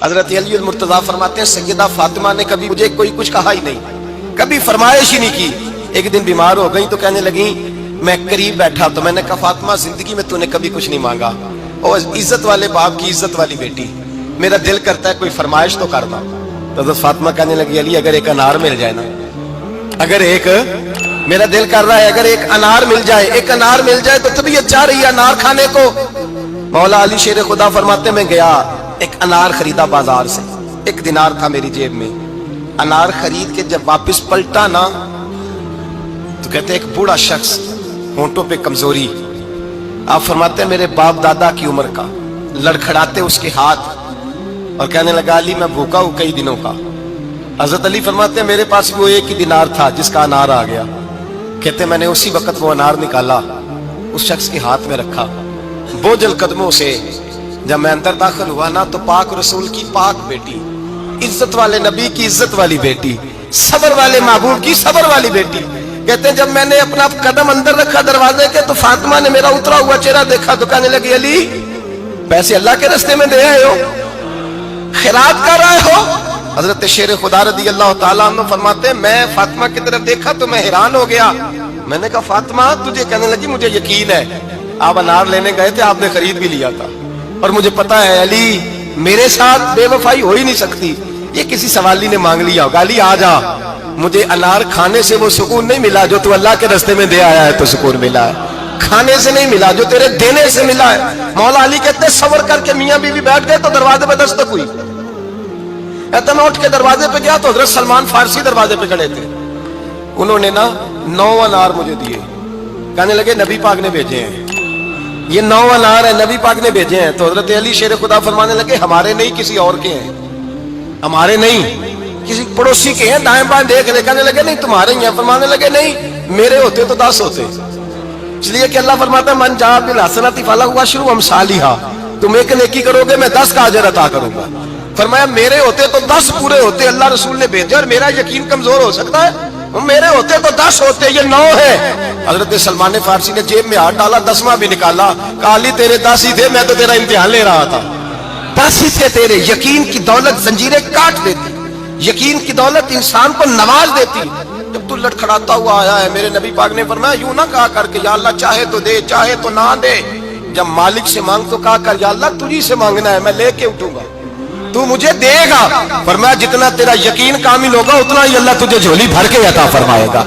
حضرت علی المرتضیٰ فرماتے ہیں سیدہ فاطمہ نے کبھی مجھے کوئی کچھ کہا ہی نہیں، کبھی فرمائش ہی نہیں کی۔ ایک دن بیمار ہو گئی تو کہنے لگی، میں قریب بیٹھا تو میں نے کہا فاطمہ زندگی میں تو نے کبھی کچھ نہیں مانگا، اور عزت والے باپ کی عزت والی بیٹی، میرا دل کرتا ہے کوئی فرمائش تو کرنا۔ تو حضرت فاطمہ کہنے لگی علی اگر ایک انار مل جائے نا، اگر ایک میرا دل کر رہا ہے اگر ایک انار مل جائے، ایک انار مل جائے تو طبیعت چاہ رہی ہے انار کھانے کو۔ مولا علی شیر خدا فرماتے میں گیا ایک انار خریدا بازار سے، 1 دینار تھا میری جیب میں، انار خرید کے جب واپس پلٹا نا تو کہتے ایک بوڑھا شخص، ہونٹوں پہ کمزوری، آپ فرماتے ہیں میرے باپ دادا کی عمر کا، لڑکھڑاتے اس کے ہاتھ اور کہنے لگا علی میں بھوکا ہوں کئی دنوں کا۔ حضرت علی فرماتے ہیں میرے پاس وہ 1 ہی دینار تھا جس کا انار آ گیا، کہتے میں نے اسی وقت وہ انار نکالا، اس شخص کے ہاتھ میں رکھا، بوجھل قدموں سے جب میں اندر داخل ہوا نا تو پاک رسول کی پاک بیٹی، عزت والے نبی کی عزت والی بیٹی، صبر والے محبوب کی صبر والی بیٹی، کہتے ہیں جب میں نے اپنا قدم اندر رکھا دروازے کے تو فاطمہ نے میرا اترا ہوا چہرہ دیکھا تو کہنے لگی علی پیسے اللہ کے راستے میں دے آئے ہو، خیرات کر رہے ہو؟ حضرت شیر خدا رضی اللہ تعالیٰ عنہ فرماتے ہیں میں فاطمہ کی طرف دیکھا تو میں حیران ہو گیا، میں نے کہا فاطمہ تجھے؟ کہنے لگی مجھے یقین ہے آپ انار لینے گئے تھے، آپ نے خرید بھی لیا تھا، اور مجھے پتا ہے علی میرے ساتھ بے وفائی ہو ہی نہیں سکتی، یہ کسی سوالی نے مانگ لیا ہوگا، علی آ جا، مجھے انار کھانے سے وہ سکون نہیں ملا جو تو اللہ کے راستے میں دے آیا ہے تو سکون ملا ہے، کھانے سے نہیں ملا جو تیرے دینے سے ملا ہے۔ مولا علی کہتے ہیں صبر کر کے میاں بیوی بیٹھ گئے تو دروازے پہ دستک ہوئی، کہتے میں اٹھ کے دروازے پہ گیا تو حضرت سلمان فارسی دروازے پہ کھڑے تھے، انہوں نے نا 9 انار مجھے دیے، کہنے لگے نبی پاک نے بھیجے ہیں، یہ 9 انار ہیں نبی پاک نے بھیجے ہیں۔ تو حضرت علی شیر خدا فرمانے لگے ہمارے نہیں کسی اور کے ہیں، ہمارے نہیں کسی پڑوسی کے ہیں، دائیں بائیں دیکھ لے، کہنے لگے نہیں تمہارے ہی ہیں، فرمانے لگے نہیں میرے ہوتے تو 10 ہوتے، اس لیے کہ اللہ فرماتا ہے من جاء بالحسنۃ فلہ عشر امثالھا، تم ایک نیکی کرو گے میں 10 کا اجر عطا کروں گا۔ فرمایا میرے ہوتے تو 10 پورے ہوتے، اللہ رسول نے بھیجے اور میرا یقین کمزور ہو سکتا ہے، میرے ہوتے تو 10 ہوتے، یہ 9 ہے۔ حضرت سلمان فارسی نے جیب میں ہاتھ ڈالا، 10واں بھی نکالا، کہا علی تیرے 10 ہی تھے، میں تو تیرا امتحان لے رہا تھا، 10 ہی تھے تیرے۔ یقین کی دولت زنجیریں کاٹ دیتی، یقین کی دولت انسان کو نواز دیتی۔ جب تو لڑکھڑاتا ہوا آیا ہے، میرے نبی پاک نے فرمایا یوں نہ کہا کر کے یا اللہ چاہے تو دے چاہے تو نہ دے، جب مالک سے مانگ تو کہا کر یا اللہ تجھی سے مانگنا ہے، میں لے کے اٹھوں گا، تو مجھے دے گا۔ فرمایا جتنا تیرا یقین کامل ہوگا اتنا ہی اللہ تجھے جھولی بھر کے عطا فرمائے گا۔